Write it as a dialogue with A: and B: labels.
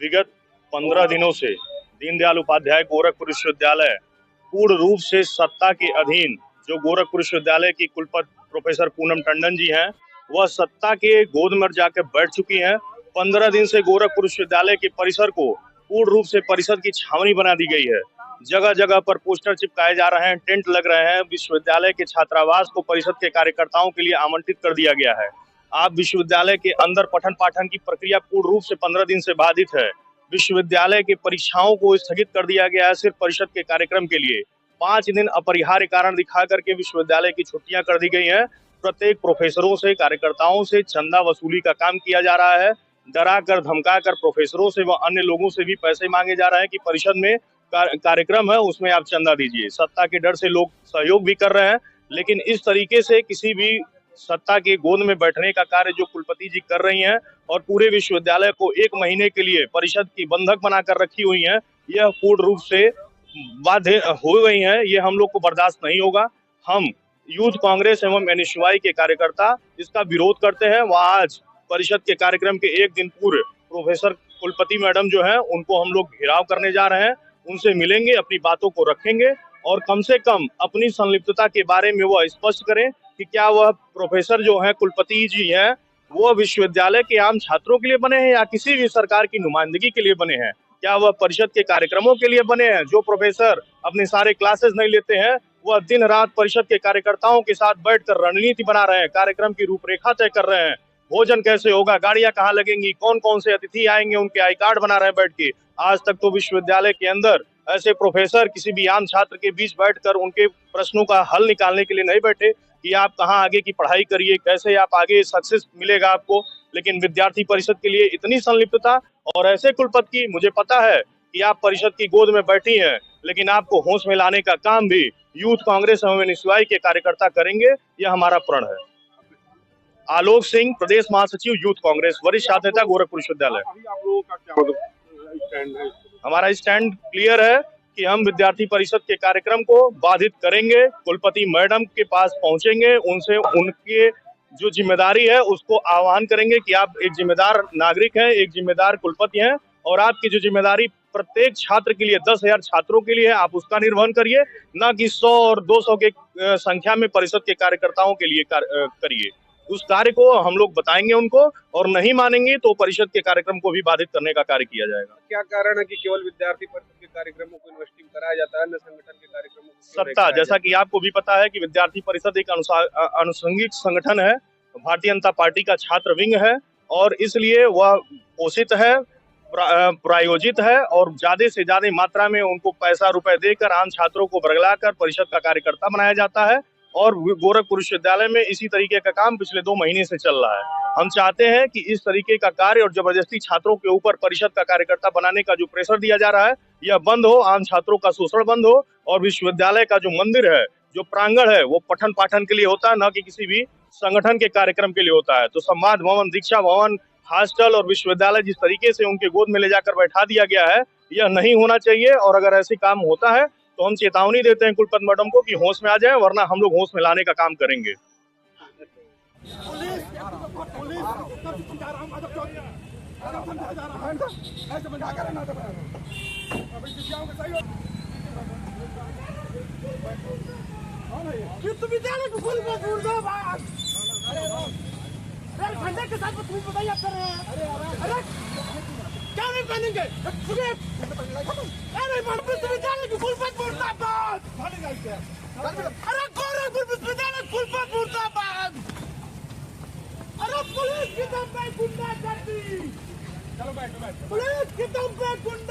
A: विगत 15 दिनों से दीनदयाल उपाध्याय गोरखपुर विश्वविद्यालय पूर्ण रूप से सत्ता के अधीन, जो गोरखपुर विश्वविद्यालय की कुलपति प्रोफेसर पूनम टंडन जी हैं, वह सत्ता के गोद में जाकर बैठ चुकी हैं। 15 दिन से गोरखपुर विश्वविद्यालय के परिसर को पूर्ण रूप से परिषद की छावनी बना दी गई है। जगह जगह पर पोस्टर चिपकाए जा रहे हैं, टेंट लग रहे हैं। विश्वविद्यालय के छात्रावास को परिषद के कार्यकर्ताओं के लिए आमंत्रित कर दिया गया है। आप विश्वविद्यालय के अंदर पठन पाठन की प्रक्रिया पूर्ण रूप से 15 दिन से बाधित है। विश्वविद्यालय की परीक्षाओं को स्थगित कर दिया गया है सिर्फ परिषद के कार्यक्रम के लिए। 5 दिन अपरिहार्य कारण दिखा करके विश्वविद्यालय की छुट्टियां कर दी गई हैं। प्रत्येक प्रोफेसरों से, कार्यकर्ताओं से चंदा वसूली का काम किया जा रहा है। डरा कर धमका कर प्रोफेसरों से व अन्य लोगों से भी पैसे मांगे जा रहे हैं कि परिषद में कार्यक्रम है, उसमें आप चंदा दीजिए। सत्ता के डर से लोग सहयोग भी कर रहे हैं, लेकिन इस तरीके से किसी भी सत्ता के गोद में बैठने का कार्य जो कुलपति जी कर रही हैं और पूरे विश्वविद्यालय को 1 महीने के लिए परिषद की बंधक बनाकर रखी हुई हैं, यह पूर्ण रूप से बाध्य हो गई हैं। ये हम लोग को बर्दाश्त नहीं होगा। हम यूथ कांग्रेस एवं एनएसयूआई के कार्यकर्ता इसका विरोध करते हैं। वह आज परिषद के कार्यक्रम के 1 दिन पूर्व प्रोफेसर कुलपति मैडम जो है उनको हम लोग घेराव करने जा रहे हैं। उनसे मिलेंगे, अपनी बातों को रखेंगे और कम से कम अपनी संलिप्तता के बारे में वह स्पष्ट करें कि क्या वह प्रोफेसर जो है कुलपति जी हैं वो विश्वविद्यालय के आम छात्रों के लिए बने हैं या किसी भी सरकार की नुमाइंदगी के लिए बने हैं। क्या वह परिषद के कार्यक्रमों के लिए बने हैं। जो प्रोफेसर अपने सारे क्लासेस नहीं लेते हैं, वह दिन रात परिषद के कार्यकर्ताओं के साथ बैठकर रणनीति बना रहे हैं, कार्यक्रम की रूपरेखा तय कर रहे हैं। भोजन कैसे होगा, गाड़ियां कहाँ लगेंगी, कौन कौन से अतिथि आएंगे, उनके आई कार्ड बना रहे हैं बैठ के। आज तक तो विश्वविद्यालय के अंदर ऐसे प्रोफेसर किसी भी आम छात्र के बीच बैठकर उनके प्रश्नों का हल निकालने के लिए नहीं बैठे कि आप कहाँ आगे की पढ़ाई करिए, कैसे आप आगे सक्सेस मिलेगा आपको। लेकिन विद्यार्थी परिषद के लिए इतनी संलिप्तता और ऐसे कुलपति की, मुझे पता है कि आप परिषद की गोद में बैठी हैं, लेकिन आपको होश में लाने का काम भी यूथ कांग्रेस एवं एनएसयूआई के कार्यकर्ता करेंगे, यह हमारा प्रण है। आलोक सिंह, प्रदेश महासचिव यूथ कांग्रेस, वरिष्ठ छात्र नेता गोरखपुर विश्वविद्यालय।
B: आप लोगों का क्या स्टैंड है?
A: हमारा स्टैंड क्लियर है कि हम विद्यार्थी परिषद के कार्यक्रम को बाधित करेंगे। कुलपति मैडम के पास पहुंचेंगे, उनसे उनके जो जिम्मेदारी है उसको आह्वान करेंगे कि आप एक जिम्मेदार नागरिक हैं, एक जिम्मेदार कुलपति हैं और आपकी जो जिम्मेदारी प्रत्येक छात्र के लिए 10,000 छात्रों के लिए है, आप उसका निर्वहन करिए, ना कि 100 और 200 के संख्या में परिषद के कार्यकर्ताओं के लिए करिए। उस कार्य को हम लोग बताएंगे उनको और नहीं मानेंगे तो परिषद के कार्यक्रम को भी बाधित करने का कार्य किया जाएगा।
B: क्या कारण है कि केवल विद्यार्थी परिषद के कार्यक्रमों को इन्वेस्टिंग कराया जाता है, अन्य संगठन के कार्यक्रमों को
A: सत्ता, जैसा कि आपको भी पता है कि विद्यार्थी परिषद एक अनुषंगिक संगठन है, भारतीय जनता पार्टी का छात्र विंग है और इसलिए वह पोषित है, प्रायोजित है और ज्यादा से ज्यादा मात्रा में उनको पैसा रुपए देकर आम छात्रों को बरगलाकर परिषद का कार्यकर्ता बनाया जाता है। और गोरखपुर विश्वविद्यालय में इसी तरीके का काम पिछले 2 महीने से चल रहा है। हम चाहते हैं कि इस तरीके का कार्य और जबरदस्ती छात्रों के ऊपर परिषद का कार्यकर्ता बनाने का जो प्रेशर दिया जा रहा है, यह बंद हो, आम छात्रों का शोषण बंद हो और विश्वविद्यालय का जो मंदिर है, जो प्रांगण है, वो पठन पाठन के लिए होता है, न कि किसी भी संगठन के कार्यक्रम के लिए होता है। तो संवाद भवन, दीक्षा भवन, हॉस्टल और विश्वविद्यालय जिस तरीके से उनके गोद में ले जाकर बैठा दिया गया है, यह नहीं होना चाहिए। और अगर ऐसे काम होता है तो हम चेतावनी देते हैं कुलपति मैडम को कि होश में आ जाए, वरना हम लोग होश में लाने का काम करेंगे।
C: के साथ बताइए आप कर रहे हैं। अरे क्या नहीं पहनेंगे? अरे विश्वविद्यालय की कुलपति मुर्दाबाद! अरे गोरखपुर विश्वविद्यालय कुलपति मुर्दाबाद! अरे पुलिस की दम पे गुंडागर्दी! पुलिस की दम पे गुंडा